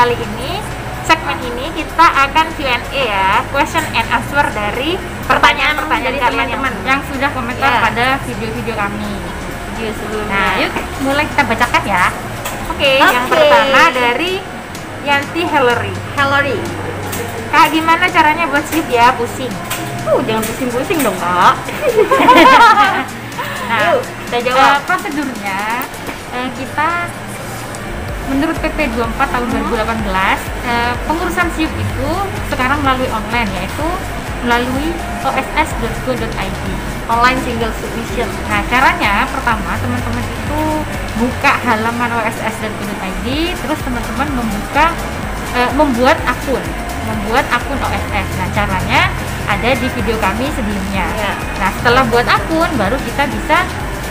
kali ini, segmen ini kita akan Q&A ya, question and answer dari pertanyaan-pertanyaan dari kalian teman-teman yang sudah komentar Ya. pada video-video kami. video sebelumnya. Nah, yuk mulai kita bacakan ya. Oke, yang pertama dari Yanti Hillary. Kak, gimana caranya buat sleep ya? Pusing. Jangan pusing-pusing dong, Kak. Nah, Yuk, kita jawab. prosedurnya kita menurut PP 24 tahun 2018 pengurusan SIUP itu sekarang melalui online, yaitu melalui oss.go.id, Online single submission. Nah, caranya pertama teman-teman itu buka halaman oss.go.id, terus teman-teman membuat akun OSS. Nah, caranya ada di video kami sebelumnya. Ya. Nah, setelah buat akun baru kita bisa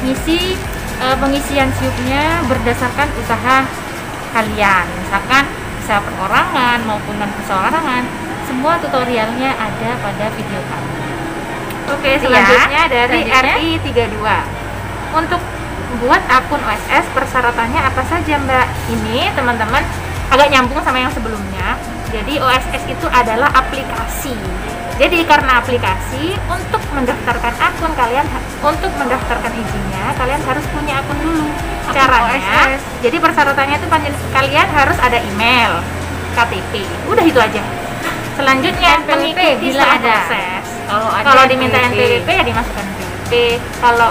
ngisi pengisian SIUP-nya berdasarkan usaha kalian. Misalkan bisa perorangan maupun non perseorangan, semua tutorialnya ada pada video kami. Oke, selanjutnya dari RI32. Untuk buat akun OSS persyaratannya apa saja, Mbak? Ini teman-teman agak nyambung sama yang sebelumnya. Jadi OSS itu adalah aplikasi. Jadi karena aplikasi, untuk mendaftarkan akun kalian, untuk mendaftarkan izinnya, kalian harus punya akun dulu. Caranya, jadi persyaratannya itu kalian harus ada email, KTP. Udah itu aja. Selanjutnya NPWP mengikuti bila semua ada. proses. Kalau Kalau diminta NPWP ya dimasukkan NPWP. Kalau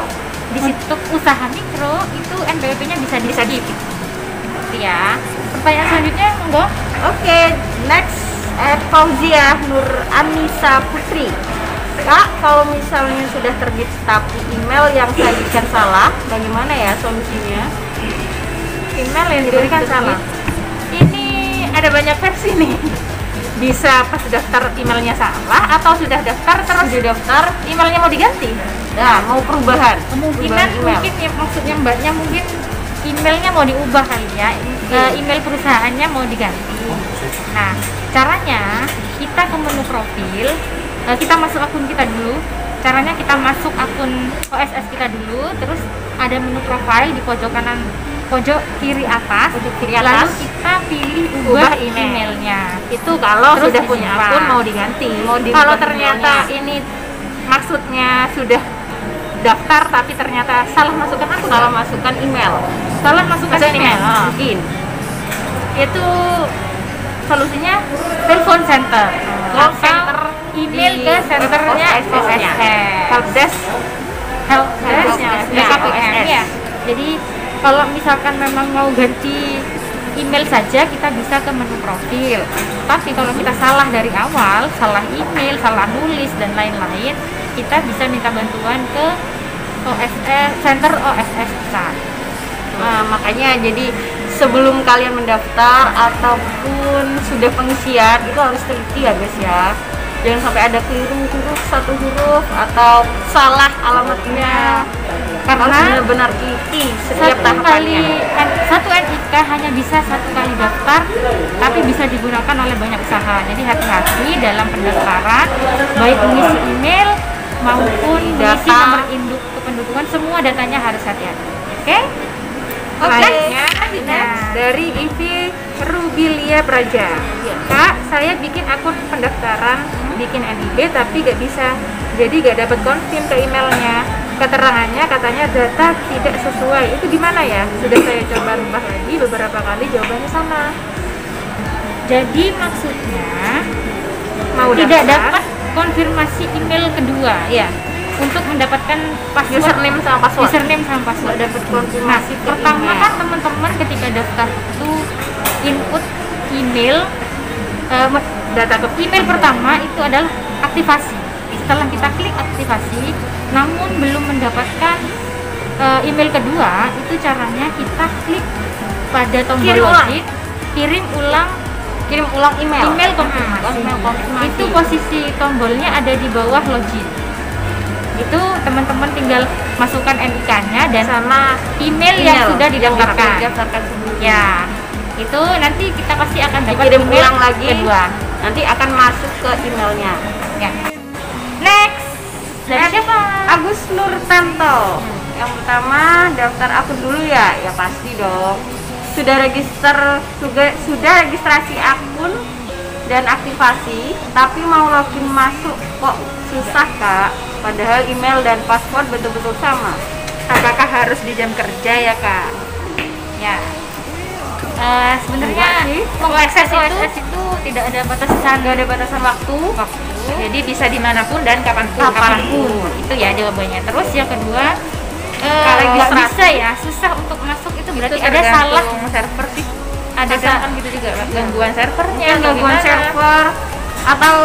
di untuk usaha mikro itu NPWP-nya bisa di-skip. Gitu ya. Pertanyaan selanjutnya monggo. Oke, next Fauzia Nur Anissa Putri. Kak, kalau misalnya sudah terbit tapi email yang saya berikan salah, bagaimana ya solusinya? Email yang diberikan salah. Ini ada banyak versi nih. Bisa pas daftar emailnya salah, atau sudah daftar terus emailnya mau diganti. Nah, mau perubahan. Kemungkinan mungkin ya, maksudnya mbaknya mungkin emailnya mau diubah kali ya, email perusahaannya mau diganti. Nah, caranya kita ke menu profil, kita masuk akun kita dulu. Caranya kita masuk akun OSS kita dulu, terus ada menu profile di pojok kiri atas. Lalu kita pilih ubah emailnya. Itu kalau Terus sudah punya disimpan. akun mau diganti. Kalau ternyata ini maksudnya sudah daftar tapi ternyata salah masukkan akun, salah masukkan email. Mungkin itu solusinya telepon center, Call atau center email di ke centernya OSS-nya. helpdesk OSS. ya. Jadi kalau misalkan memang mau ganti email saja, kita bisa ke menu profil. Tapi kalau kita salah dari awal, salah email, salah nulis dan lain-lain, kita bisa minta bantuan ke OSS, center OSS kita. Nah, makanya jadi sebelum kalian mendaftar ataupun sudah pengisian itu harus teliti ya guys ya. Jangan sampai ada keliru huruf, satu huruf atau salah alamatnya. Karena benar-benar teliti setiap tahapannya. Satu NIK hanya bisa satu kali daftar, tapi bisa digunakan oleh banyak usaha. Jadi hati-hati dalam pendaftaran, baik mengisi email maupun mengisi nomor induk kependudukan, semua datanya harus hati-hati. Oke? Selanjutnya dari Ivi Rubilia Praja. Kak, saya bikin akun pendaftaran, bikin NIB tapi gak bisa, jadi gak dapat konfirm ke emailnya. Keterangannya katanya data tidak sesuai. Itu gimana ya? Sudah saya coba rubah lagi beberapa kali, jawabannya sama. Jadi maksudnya mau tidak dapat konfirmasi email kedua ya, untuk mendapatkan Username sama password. dapat konfirmasi. Pertama kan teman-teman ketika daftar itu input email, data ke email pertama itu adalah aktivasi. Setelah kita klik aktivasi namun belum mendapatkan email kedua, itu caranya kita klik pada tombol login, kirim ulang email konfirmasi. Itu posisi tombolnya ada di bawah login. Itu teman-teman tinggal masukkan NIK-nya dan sama email yang sudah didaftarkan. Ya, itu nanti kita pasti akan dapat kirim email ulang lagi kedua. Nanti akan masuk ke emailnya. Ya. Next, dari siapa? Agus Nur Tanto. Yang pertama daftar akun dulu ya pasti dong. sudah registrasi akun dan aktivasi, tapi mau login masuk kok susah Kak, padahal email dan password betul-betul sama. Apakah harus di jam kerja ya Kak? Ya, sebenarnya OSS itu tidak ada batasan waktu. Jadi bisa dimanapun dan kapanpun. Itu ya jawabannya. Terus yang kedua, kalau nggak bisa ya, susah untuk masuk itu berarti ada salah server sih. Ada gitu juga, gangguan servernya, gangguan server atau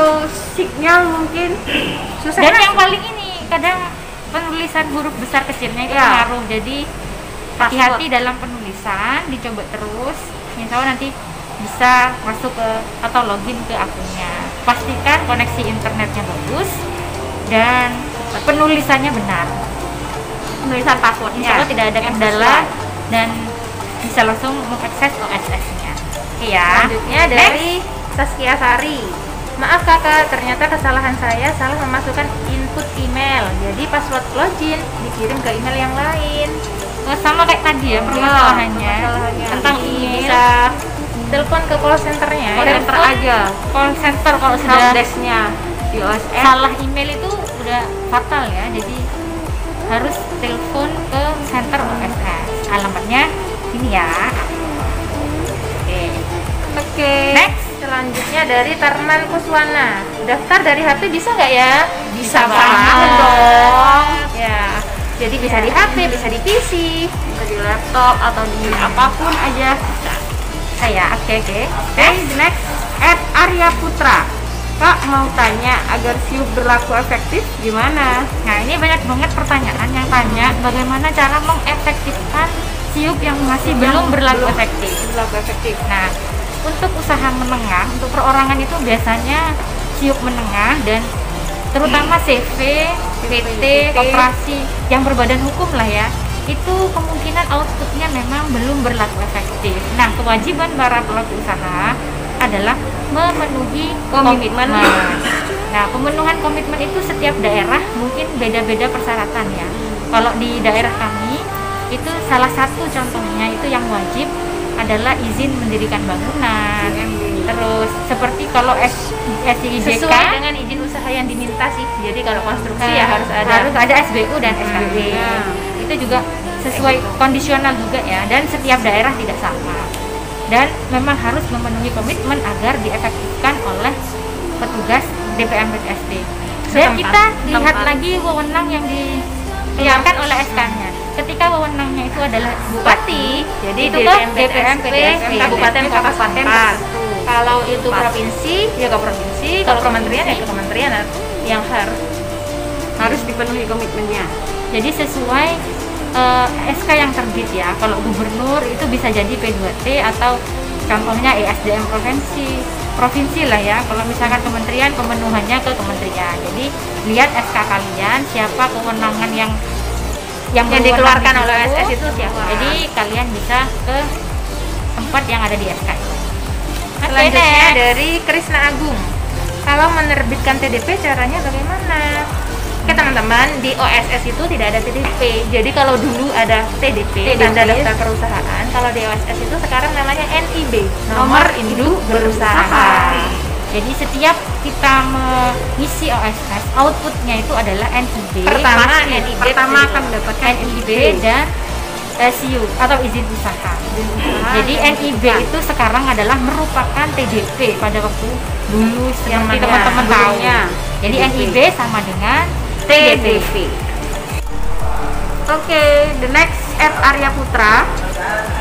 signal mungkin susah. Dan yang paling ini kadang penulisan huruf besar kecilnya itu pengaruh. Jadi hati-hati dalam penulisan, dicoba terus. Misalnya nanti bisa masuk ke atau login ke akunnya. Pastikan koneksi internetnya bagus dan penulisannya benar. Penulisan passwordnya. Insya Allah tidak ada kendala dan bisa langsung mengakses OSS-nya. Iya. Selanjutnya dari Saskia Sari. Maaf kakak, ternyata kesalahan saya salah memasukkan input email. Jadi password login dikirim ke email yang lain. Sama kayak tadi ya permasalahannya. Tentang email. Bisa telepon ke call centernya. Call center aja. Call center kalau sudah desk-nya di OSS. Salah email itu udah fatal ya. Jadi harus telepon ke center OSS. Alamatnya ini ya. Oke. Next. Selanjutnya dari Tarman Kuswana. Daftar dari HP bisa nggak ya? Bisa banget dong. Ya. Jadi bisa di HP, bisa di PC, bisa di laptop atau di apapun aja. Saya oke. Next, Arya Putra. Kak mau tanya, agar SIUP berlaku efektif gimana? Nah ini banyak banget pertanyaan yang tanya bagaimana cara mengefektifkan SIUP yang masih belum berlaku efektif. Nah untuk usaha menengah, untuk perorangan itu biasanya SIUP menengah dan terutama CV, PT, koperasi yang berbadan hukum lah ya, itu kemungkinan outputnya memang belum berlaku efektif. Nah kewajiban para pelaku usaha adalah memenuhi komitmen. Nah pemenuhan komitmen itu setiap daerah mungkin beda-beda persyaratan ya. Kalau di daerah kami itu salah satu contohnya itu yang wajib adalah izin mendirikan bangunan. Terus seperti kalau SIJK sesuai dengan izin usaha yang diminta sih. Jadi kalau konstruksi ya harus ada SBU dan SKB. Itu juga sesuai kondisional juga ya, dan setiap daerah tidak sama. Dan memang harus memenuhi komitmen agar diefektifkan oleh petugas DPM BPSD. Dan kita lihat lagi wewenang yang dikeluarkan oleh SK-nya. Ketika wewenangnya itu adalah bupati, jadi itu DPM BPSD kabupaten kota setempat. Kalau itu provinsi ya ke provinsi, kalau kementerian ya ke kementerian yang harus dipenuhi komitmennya. Jadi sesuai SK yang terbit ya. Kalau gubernur itu bisa jadi P2T atau contohnya ESDM provinsi lah ya. Kalau misalkan kementerian, pemenuhannya ke kementerian. Jadi lihat SK kalian siapa kewenangan yang dikeluarkan oleh OSS itu siapa. Jadi kalian bisa ke tempat yang ada di SK itu. Selanjutnya dari Krisna Agung. Kalau menerbitkan TDP caranya bagaimana? Oke teman-teman, di OSS itu tidak ada TDP. Jadi kalau dulu ada TDP, tanda daftar perusahaan, kalau di OSS itu sekarang namanya NIB, nomor induk berusaha. Jadi setiap kita mengisi OSS, outputnya itu adalah NIB. Pertama akan mendapatkan NIB dan SIU atau izin usaha. Jadi NIB itu sekarang adalah merupakan TDP pada waktu dulu yang teman-teman tahu. Jadi NIB sama dengan TDP. Oke, the next @Arya Putra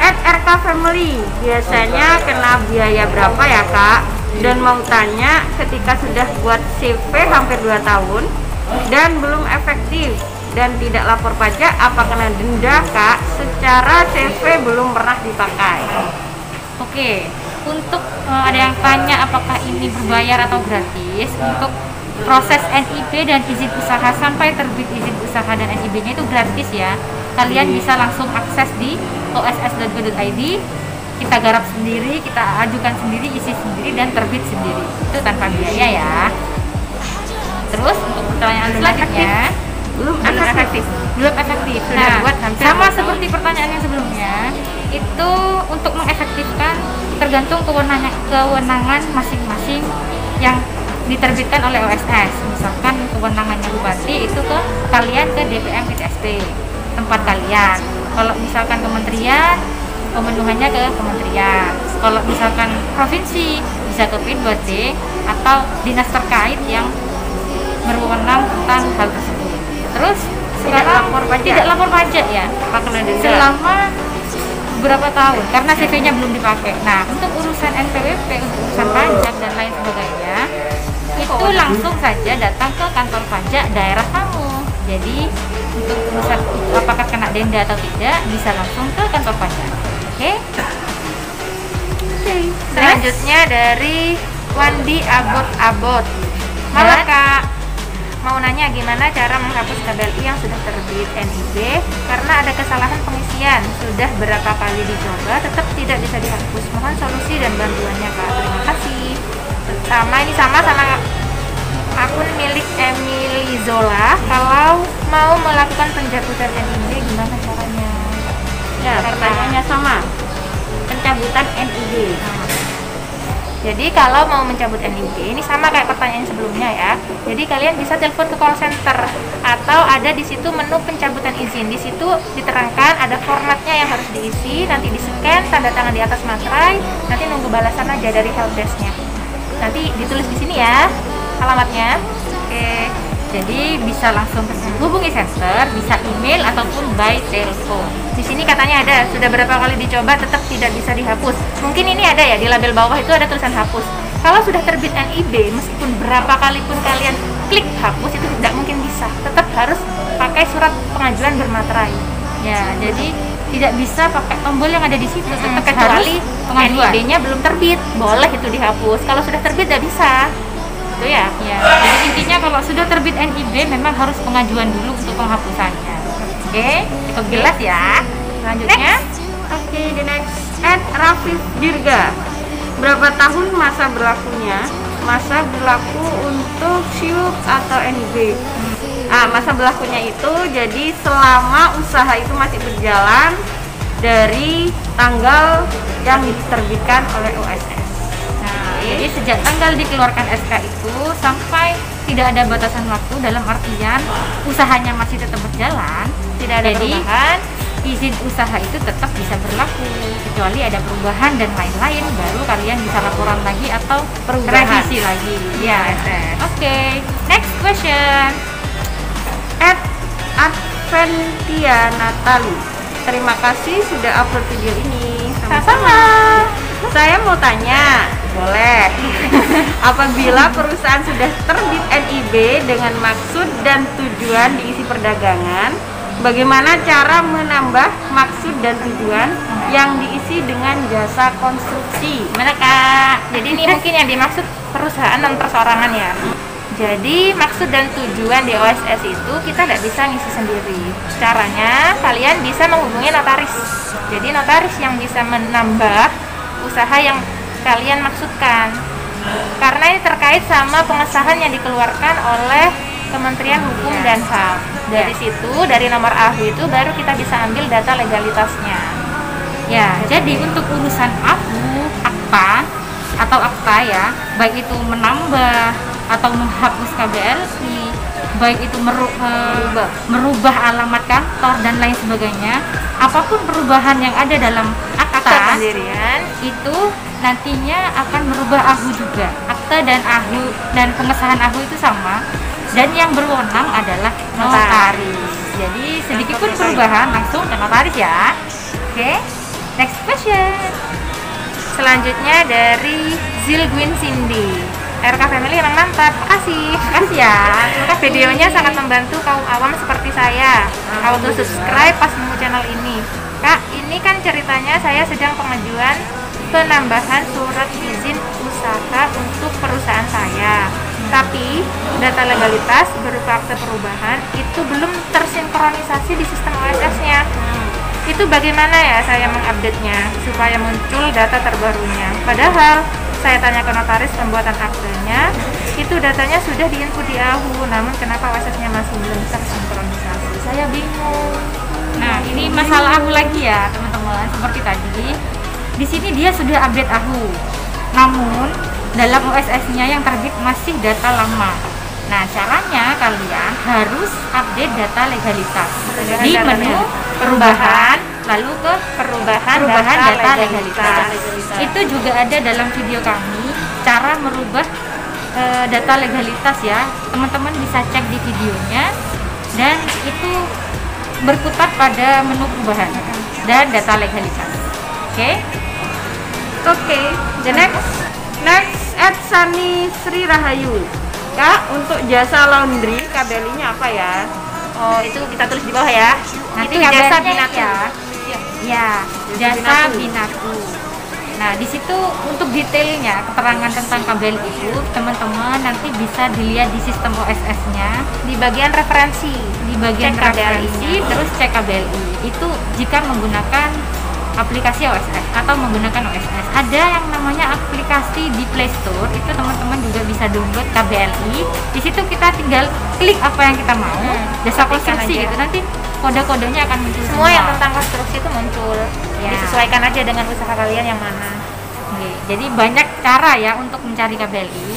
@RK Family. Biasanya kena biaya berapa ya kak? Dan mau tanya, ketika sudah buat CV hampir 2 tahun dan belum efektif dan tidak lapor pajak, apa kena denda kak? Secara CV belum pernah dipakai. Oke, untuk ada yang tanya apakah ini berbayar atau gratis. Untuk proses NIB dan izin usaha sampai terbit izin usaha dan NIB-nya itu gratis ya. Kalian bisa langsung akses di oss.go.id, kita garap sendiri, kita ajukan sendiri, isi sendiri dan terbit sendiri. Itu tanpa biaya ya. Terus untuk pertanyaan selanjutnya, belum efektif. Nah, sama seperti pertanyaan yang sebelumnya, itu untuk mengefektifkan tergantung kewenangan masing-masing yang diterbitkan oleh OSS. Misalkan kewenangannya bupati itu ke kalian ke DPM PTSP tempat kalian. Kalau misalkan kementerian, pemenuhannya ke kementerian. Kalau misalkan provinsi bisa ke P2D atau dinas terkait yang berwenang tentang hal tersebut. Terus Tidak lapor pajak? Tidak lapor pajak ya. Kena denda. Selama beberapa tahun karena CV-nya belum dipakai. Nah, untuk urusan NPWP, untuk urusan pajak dan lain sebagainya, itu langsung saja datang ke kantor pajak daerah kamu. Jadi untuk urusan apakah kena denda atau tidak bisa langsung ke kantor pajak. Oke? Selanjutnya dari Wandi Abot. Halo Dan- Kak, mau nanya gimana cara menghapus KBLI yang sudah terbit NIB karena ada kesalahan pengisian. Sudah berapa kali dicoba tetap tidak bisa dihapus. Mohon solusi dan bantuannya Kak. Terima kasih. Ini sama akun milik Emily Zola. Kalau mau melakukan pencabutan NIB gimana caranya? Ya, pertanyaannya sama. Pencabutan NIB. Jadi kalau mau mencabut NIB ini sama kayak pertanyaan sebelumnya ya. Jadi kalian bisa telepon ke call center atau ada di situ menu pencabutan izin. Di situ diterangkan ada formatnya yang harus diisi, nanti di-scan, tanda tangan di atas materai, nanti nunggu balasan aja dari helpdesk-nya. Nanti ditulis di sini ya alamatnya. Oke. Jadi bisa langsung hubungi center, bisa email ataupun by telepon. Di sini katanya ada, sudah berapa kali dicoba tetap tidak bisa dihapus. Mungkin ini ada ya, di label bawah itu ada tulisan hapus. Kalau sudah terbit NIB, meskipun berapa kali pun kalian klik hapus itu tidak mungkin bisa. Tetap harus pakai surat pengajuan bermaterai. Ya, jadi tidak bisa pakai tombol yang ada di situ, tetap Kecuali harus pengajuan. NIB-nya belum terbit, boleh itu dihapus. Kalau sudah terbit tidak bisa. Itu ya. Ya, jadi intinya kalau sudah terbit NIB memang harus pengajuan dulu untuk penghapusannya. Oke, cukup jelas ya. Selanjutnya, Oke, the next at Rafif Dirga. Berapa tahun masa berlakunya? Masa berlaku untuk SIUP atau NIB? Masa berlakunya itu jadi selama usaha itu masih berjalan dari tanggal yang diterbitkan oleh OSS. Nah, jadi sejak tanggal dikeluarkan SK itu sampai tidak ada batasan waktu, dalam artian usahanya masih tetap berjalan, tidak ada jadi perubahan. izin usaha itu tetap bisa berlaku kecuali ada perubahan dan lain-lain, baru kalian bisa laporan lagi atau Perubahan. revisi lagi. Ya, oke. Next question. At Adventia Natali. Terima kasih sudah upload video ini. Sama-sama. Saya mau tanya, boleh? Apabila perusahaan sudah terbit NIB dengan maksud dan tujuan diisi perdagangan, bagaimana cara menambah maksud dan tujuan yang diisi dengan jasa konstruksi? Gimana Kak? Jadi ini mungkin yang dimaksud perusahaan dan perseorangan ya. Jadi maksud dan tujuan di OSS itu kita tidak bisa ngisi sendiri. Caranya kalian bisa menghubungi notaris. Jadi notaris yang bisa menambah usaha yang kalian maksudkan. Karena ini terkait sama pengesahan yang dikeluarkan oleh Kementerian Hukum dan HAM. Dari situ, dari nomor AHU itu baru kita bisa ambil data legalitasnya. Ya, jadi untuk urusan AHU, akta atau akta ya, baik itu menambah atau menghapus KBLI, baik itu merubah alamat kantor dan lain sebagainya, apapun perubahan yang ada dalam akta pendirian itu nantinya akan merubah AHU juga. Akta dan AHU dan pengesahan AHU itu sama, dan yang berwenang adalah notaris. Jadi sedikit pun perubahan langsung ke notaris ya. Oke, next question. selanjutnya dari Zilgwin Cindy. RK Family emang mantap, makasih ya. Videonya sangat membantu kaum awam seperti saya. Auto subscribe pas nemu channel ini. Kak, ini kan ceritanya saya sedang pengajuan penambahan surat izin usaha untuk perusahaan saya. Tapi data legalitas berupa akte perubahan itu belum tersinkronisasi di sistem OSS-nya. Itu bagaimana ya saya mengupdate-nya supaya muncul data terbarunya? Padahal saya tanya ke notaris pembuatan aktenya, itu datanya sudah diinput di AHU, namun kenapa OSS-nya masih belum tersinkronisasi? Saya bingung. Nah, ini masalah AHU lagi ya, teman-teman. Seperti tadi, di sini dia sudah update AHU. Namun, dalam OSS-nya yang terbit masih data lama. Nah, caranya kalian harus update data legalitas di menu perubahan, lalu ke perubahan data legalitas. Itu juga ada dalam video kami, cara merubah data legalitas ya. Teman-teman bisa cek di videonya, dan itu berkutat pada menu perubahan dan data legalitas. Oke, the next at Sani Sri Rahayu. Kak, untuk jasa laundry KBLI-nya apa ya? Oh, itu kita tulis di bawah ya. Nanti Itu jasa KBLI-nya binatu. Ya, jasa binatu. Nah, di situ untuk detailnya, keterangan tentang KBLI itu teman-teman nanti bisa dilihat di sistem OSS-nya Di bagian referensi. di bagian Cek KBLI-nya. referensi, terus cek KBLI. Itu jika menggunakan aplikasi OSS atau menggunakan OSS. Ada yang namanya aplikasi di Play Store, itu teman-teman juga bisa download KBLI. Di situ kita tinggal klik apa yang kita mau, jasa konstruksi aja. gitu. Nanti kode-kodenya akan muncul Semua yang tentang konstruksi itu muncul. Ya. Disesuaikan aja dengan usaha kalian yang mana. Oke, jadi banyak cara ya untuk mencari KBLI.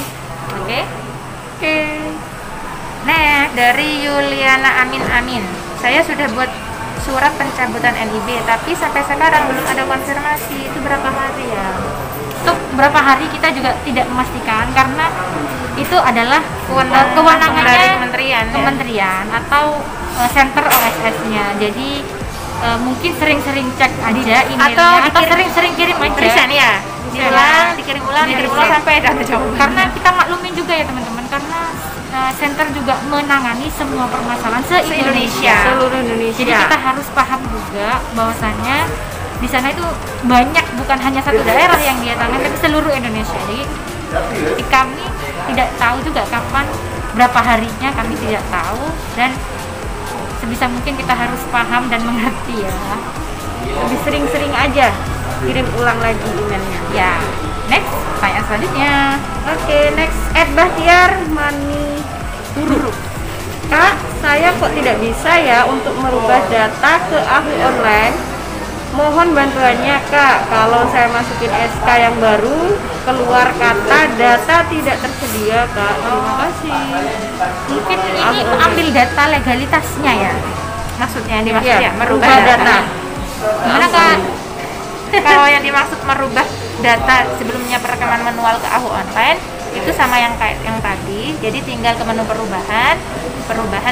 Oke. Nah, dari Yuliana Amin. Saya sudah buat surat pencabutan NIB, tapi sampai sekarang belum ada konfirmasi. Itu berapa hari ya? Untuk berapa hari kita juga tidak memastikan, karena itu adalah Kewenangan kewenangannya dari kementerian, ya? kementerian atau center OSS-nya. Jadi mungkin sering-sering cek aja emailnya, atau sering-sering kirim aja. Present ya? Dikirim ulang sampai ada jawaban. Karena kita maklumin juga ya teman-teman, karena center juga menangani semua permasalahan se-Indonesia. Seluruh Indonesia. Jadi kita harus paham juga bahwasannya di sana itu banyak, bukan hanya satu daerah yang dia tangani, tapi seluruh Indonesia. Jadi kami tidak tahu juga kapan, berapa harinya kami tidak tahu, dan sebisa mungkin kita harus paham dan mengerti ya. Lebih sering-sering aja kirim ulang lagi emailnya. Ya, next pertanyaan selanjutnya. Oke, next at Bahtiar Mani Huruf. Kak, saya kok tidak bisa ya untuk merubah data ke AHU online? Mohon bantuannya Kak. Kalau saya masukin SK yang baru, keluar kata data tidak tersedia Kak. Terima kasih. Mungkin ini ambil data legalitasnya ya, maksudnya yang dimaksud Iya, ya, merubah merubah data. data. Gimana Kak? Kalau yang dimaksud merubah data sebelumnya perekaman manual ke AHU online, itu sama yang kayak yang tadi. Jadi tinggal ke menu perubahan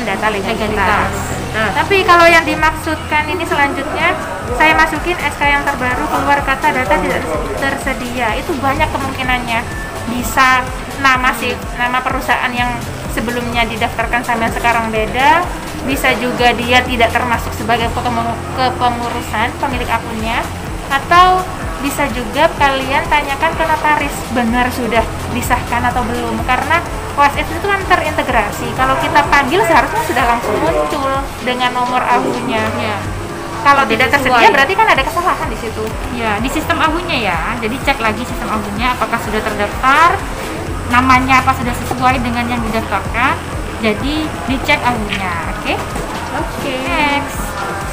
data legalitas. Nah, Tapi kalau yang dimaksudkan ini selanjutnya, saya masukin SK yang terbaru, keluar kata data tidak tersedia. Itu banyak kemungkinannya. Bisa nama perusahaan yang sebelumnya didaftarkan sama yang sekarang beda. Bisa juga dia tidak termasuk sebagai kepengurusan pemilik akunnya. Atau bisa juga kalian tanyakan ke notaris, benar sudah disahkan atau belum, karena OSS itu kan terintegrasi. Kalau kita panggil seharusnya sudah langsung muncul dengan nomor AHU-nya. Ya. Kalau tidak tersedia berarti kan ada kesalahan di situ. Ya, di sistem AHU-nya ya. Jadi cek lagi sistem AHU-nya apakah sudah terdaftar, namanya apa sudah sesuai dengan yang didaftarkan. Jadi dicek AHU-nya, oke? Oke. Next.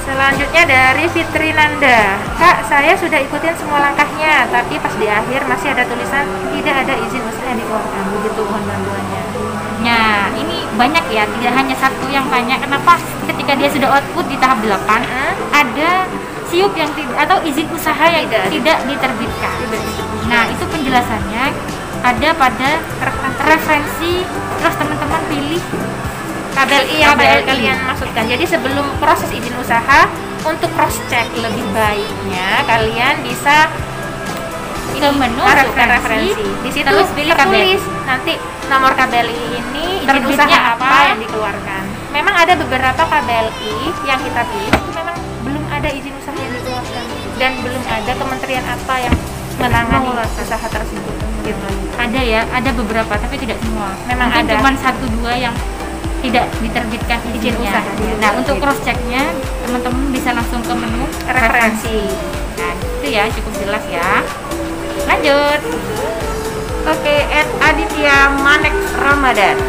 Selanjutnya dari Fitri Nanda. Kak, saya sudah ikutin semua langkahnya, tapi pas di akhir masih ada tulisan tidak ada izin usaha yang dikeluarkan. Begitu, mohon bantuannya. Nah, ini banyak ya, tidak hanya satu yang tanya kenapa ketika dia sudah output di tahap 8 ada SIUP yang atau izin usaha yang tidak diterbitkan. Nah, itu penjelasannya ada pada referensi, terus teman-teman pilih KBLI yang kalian maksudkan. Jadi sebelum proses izin usaha, untuk cross check lebih baiknya kalian bisa ke menu referensi. Di situ terus pilih tertulis nanti nomor KBLI ini izin Terbitnya usaha apa yang dikeluarkan. Memang ada beberapa KBLI yang kita pilih itu memang belum ada izin usaha yang dikeluarkan dan belum ada kementerian apa yang menangani usaha tersebut gitu. Ada ya, ada beberapa tapi tidak semua. Memang mungkin ada. cuma 1-2 yang tidak diterbitkan Izin izinnya. usaha. Nah, untuk cross checknya teman-teman bisa langsung ke menu Referensi. Nah, itu ya cukup jelas ya. Lanjut. Oke, at Aditya Manek Ramadan.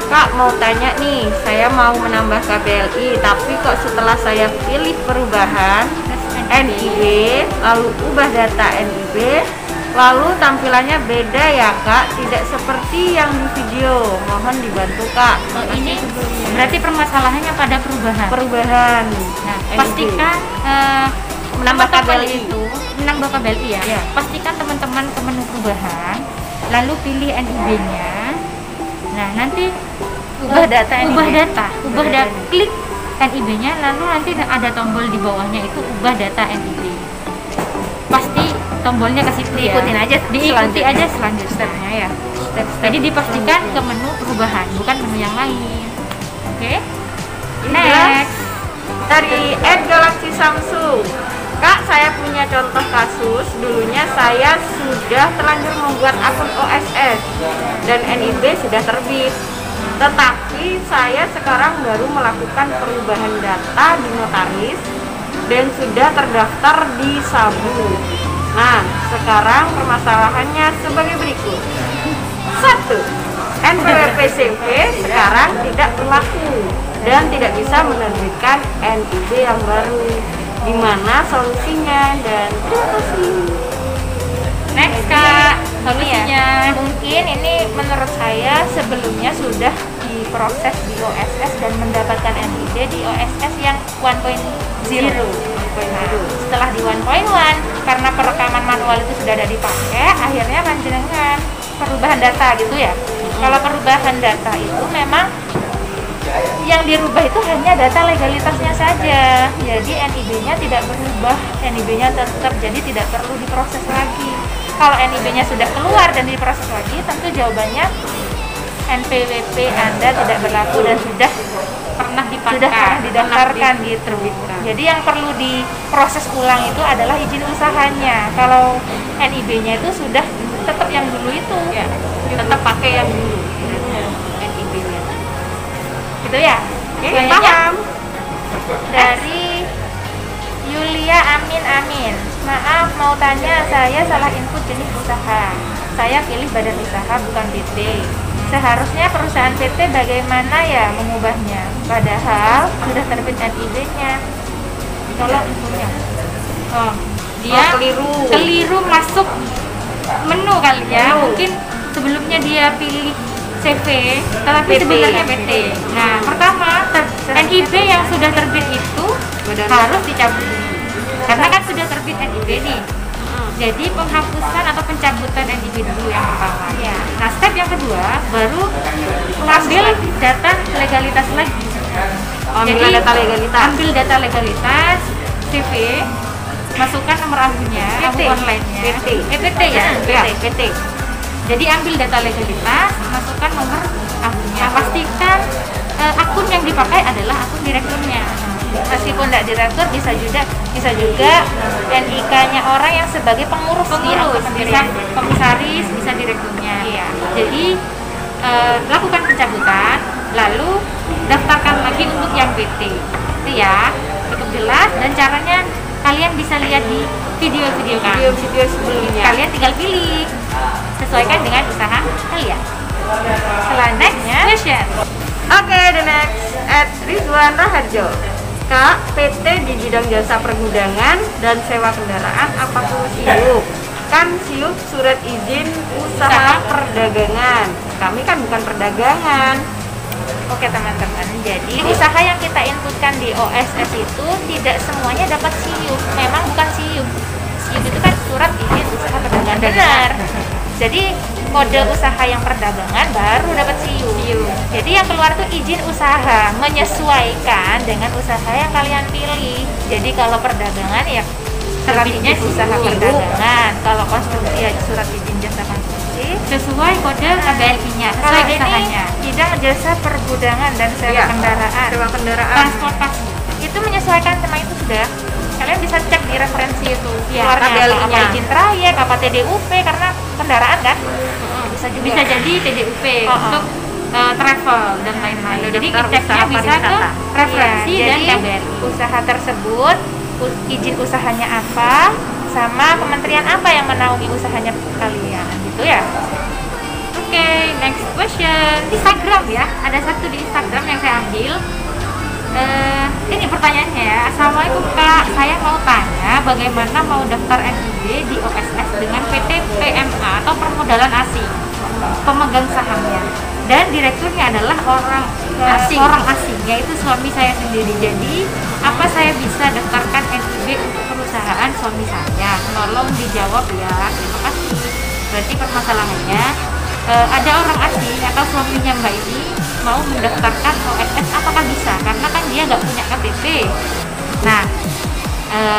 Kak mau tanya nih, saya mau menambah KBLI, tapi kok setelah saya pilih perubahan NIB, lalu ubah data NIB, lalu tampilannya beda ya Kak, tidak seperti yang di video. Mohon dibantu Kak. Ini berarti permasalahannya pada perubahan. Nah, Pastikan menambah teman-teman KBLI itu menambah KBLI ya. Iya. Pastikan teman-teman ke menu perubahan, lalu pilih NIB-nya. Nah, nanti Ubah data NIB. klik NIB-nya, lalu nanti ada tombol di bawahnya itu ubah data NIB. Pasti tombolnya ke situ ya. Diikuti aja selanjutnya stepnya ya. Jadi dipastikan ke menu perubahan, bukan menu yang lain. Oke. Next. Dari @galaxy Samsung. Kak, saya punya contoh kasus. Dulunya saya sudah terlanjur membuat akun OSS dan NIB sudah terbit. Tetapi saya sekarang baru melakukan perubahan data di notaris dan sudah terdaftar di Sabu. Nah, sekarang permasalahannya sebagai berikut. 1. NPWP CV sekarang tidak berlaku dan tidak bisa menerbitkan NIB yang baru. Gimana solusinya? Dan terima kasih. Next Kak, solusinya. Mungkin ini menurut saya sebelumnya sudah diproses di OSS dan mendapatkan NIB di OSS yang 1.0. Setelah di 1.1, karena perekaman manual itu sudah ada dipakai, akhirnya panjenengan perubahan data gitu ya. Kalau perubahan data itu memang yang dirubah itu hanya data legalitasnya saja, jadi NIB-nya tidak berubah, NIB-nya tetap, jadi tidak perlu diproses lagi. Kalau NIB-nya sudah keluar dan diproses lagi, tentu jawabannya NPWP Anda tidak berlaku dan sudah pernah didaftarkan gitu. Jadi yang perlu diproses ulang itu adalah izin usahanya. Kalau NIB-nya itu sudah tetap yang dulu itu, Ya, tetap pakai yang dulu NIB-nya. gitu ya. Selanjutnya Paham? dari Yulia Amin. Maaf, mau tanya, saya salah input jenis usaha. Saya pilih badan usaha bukan PT. Seharusnya perusahaan PT bagaimana ya mengubahnya? Padahal sudah terbit NIB-nya. Tolong infonya. Dia keliru masuk menu kali ya. Menu. Mungkin sebelumnya dia pilih CV, tetapi PT. sebenarnya PT. Nah, pertama NIB yang sudah terbit itu Badan harus dicabut dulu. Karena kan sudah terbit NIB nih. Jadi penghapusan atau pencabutan NIB dulu yang pertama. Ya. Nah, step yang kedua baru mengambil data legalitas lagi. Ambil data legalitas. Ambil data legalitas, CV, masukkan nomor akunnya, PT. akun online-nya. PT ya? Ya, PT. Jadi ambil data legalitas, masukkan nomor akunnya. Pastikan akun yang dipakai adalah akun direkturnya. Meskipun tidak direktur, bisa juga NIK-nya orang yang sebagai pengurus di akun Bisa sendiri. komisaris, bisa direkturnya. Iya. Jadi lakukan pencabutan, lalu daftarkan lagi untuk yang PT. Itu ya, cukup jelas dan caranya kalian bisa lihat di video-video kami. Video sebelumnya. Kalian tinggal pilih, sesuaikan dengan usaha kalian. Selanjutnya, Question. Oke, the next @Rizwan Raharjo. Kak, PT di bidang jasa pergudangan dan sewa kendaraan apa perlu SIUP? Kan SIUP surat izin usaha perdagangan. Kami kan bukan perdagangan. Oke teman-teman, jadi usaha yang kita inputkan di OSS itu tidak semuanya dapat SIUP. Memang bukan SIUP. SIUP itu kan surat izin usaha perdagangan. Benar. Jadi kode usaha yang perdagangan baru dapat SIUP. Jadi yang keluar tuh izin usaha menyesuaikan dengan usaha yang kalian pilih. Jadi kalau perdagangan ya surat izin usaha perdagangan. Kalau konstruksi ya surat izin jasa konstruksi. Sesuai kode KBLI-nya, Kalau sesuai ini usahanya. bidang jasa pergudangan dan sewa Iya, kendaraan. sewa kendaraan. Transportasi. Itu menyesuaikan sama itu sudah. Kalian bisa cek di referensi itu. Iya, Keluarnya KBLI-nya. apa izin trayek, apa TDUP karena kendaraan kan. Bisa juga. Bisa jadi TDUP Oh, untuk travel dan lain-lain. Jadi daftar ceknya usaha bisa ke pariwisata. referensi Iya, dan jadi KBRI. usaha tersebut izin usahanya apa, sama kementerian apa yang menaungi usahanya kalian, gitu ya. Oke, next question. Instagram ya, ada satu di Instagram yang saya ambil. Ini pertanyaannya ya, Assalamualaikum Kak, saya mau tanya bagaimana mau daftar NIB di OSS dengan PT PMA atau permodalan asing, pemegang sahamnya, dan direkturnya adalah orang asing, yaitu suami saya sendiri. Jadi apa saya bisa daftarkan NIB untuk perusahaan suami saya? Tolong dijawab ya, terima kasih. Berarti permasalahannya ada orang asing atau suaminya Mbak ini mau mendaftarkan OSS, apakah bisa? Karena kan dia nggak punya KTP. Nah,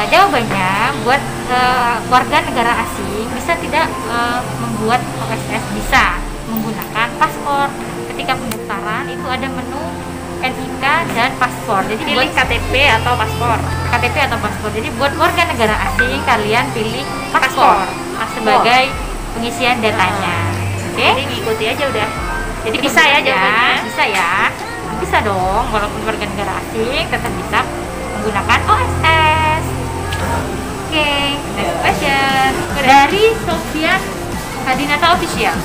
jawabannya buat warga negara asing bisa tidak membuat OSS, bisa menggunakan paspor. Ketika pendaftaran itu ada menu NIK dan paspor. Jadi Pilih KTP atau paspor. KTP atau paspor. Jadi buat warga negara asing kalian pilih paspor sebagai pengisian datanya. Oke? Jadi ngikuti aja udah. Jadi bisa ya jawabannya? Bisa ya. Bisa dong, walaupun warga negara asing tetap bisa menggunakan OSS. Oke, next question dari Sofian Hadinata Official.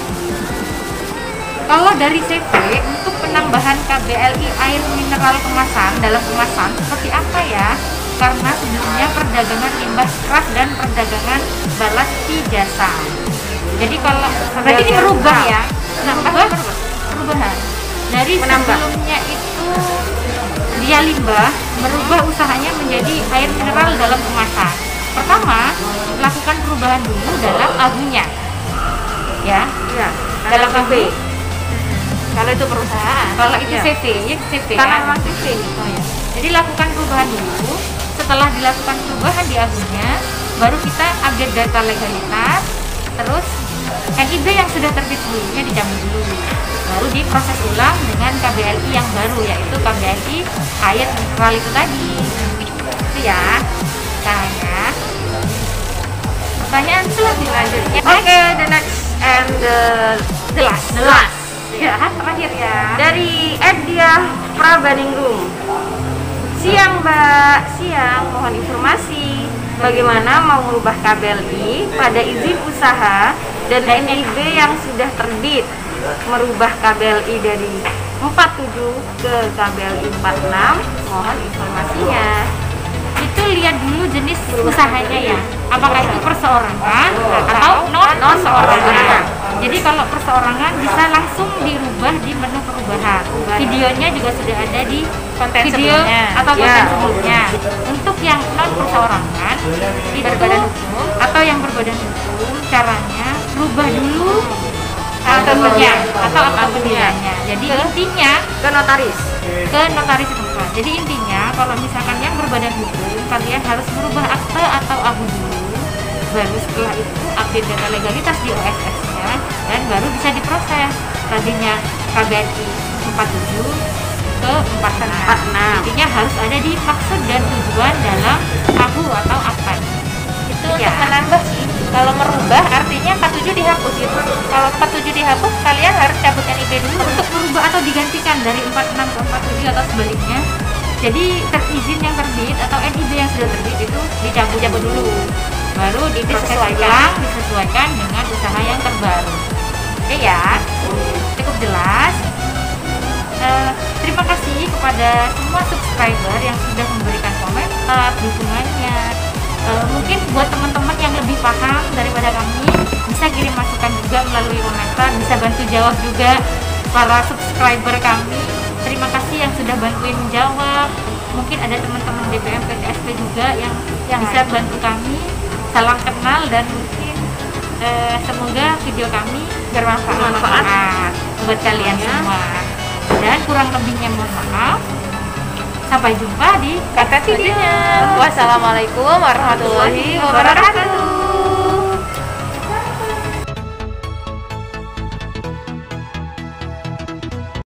Kalau dari CV untuk penambahan KBLI air mineral kemasan dalam kemasan seperti apa ya? Karena sebelumnya perdagangan limbah keras dan perdagangan balas jasa. Jadi kalau berarti ini merubah ya, perubahan dari sebelumnya itu dia limbah, merubah usahanya menjadi air mineral dalam kemasan. Pertama, lakukan perubahan dulu dalam agunya, ya, dalam agu. Kalau itu perusahaan. Kalau itu CV, ya CV. Karena Ya. memang CV. Oh, ya. Jadi lakukan perubahan dulu. Setelah dilakukan perubahan di agunya, baru kita update data legalitas. Terus NIB yang sudah terbit sebelumnya dicabut dulu. Baru diproses ulang dengan KBLI yang baru, yaitu KBLI air mineral itu tadi. Itu ya caranya. Pertanyaan selanjutnya. Oke, the next and the last. Ya, terakhir ya. Dari Eddia Prabaningrum. Siang Mbak, siang, mohon informasi bagaimana mau merubah KBLI pada izin usaha dan NIB yang sudah terbit, merubah KBLI dari 47 ke KBLI 46, mohon informasinya. Itu lihat dulu jenis usahanya ya, apakah itu perseorangan atau non perseorangan. Jadi kalau perseorangan bisa langsung dirubah di menu perubahan. Videonya juga sudah ada di Konten video sebelumnya. atau konten Ya. sebelumnya. Untuk yang non perseorangan itu Berbadan hukum. atau yang berbadan hukum, caranya rubah dulu akunnya atau akta pendiriannya. Jadi intinya Ke notaris. ke notaris setempat. Jadi intinya kalau misalkan yang berbadan hukum, kalian harus merubah akte atau abu dulu, baru setelah itu update data legalitas di OSS-nya dan baru bisa diproses. Tadinya KBLI 47 ke 46. Intinya harus ada di maksud dan tujuan dalam abu atau akta. Itu Ya. untuk menambah sih. Kalau merubah artinya 47 dihapus gitu. Kalau 47 dihapus, kalian harus cabut NIB dulu. Untuk merubah atau digantikan dari 46 ke 47 atau sebaliknya, jadi izin yang terbit atau NIB yang sudah terbit itu dicabut dulu, baru disesuaikan dengan usaha yang terbaru. Oke ya, cukup jelas. Terima kasih kepada semua subscriber yang sudah memberikan komentar, dukungannya. Mungkin buat teman-teman yang lebih paham daripada kami, bisa kirim masukan juga melalui komentar, bisa bantu jawab juga para subscriber kami. Terima kasih yang sudah bantuin menjawab. Mungkin ada teman-teman DPM PTSP juga yang bisa bantu kami. Salam kenal dan mungkin semoga video kami bermanfaat buat kalian semua. Dan kurang lebihnya mohon maaf. Sampai jumpa di Kata videonya. Wassalamualaikum warahmatullahi wabarakatuh.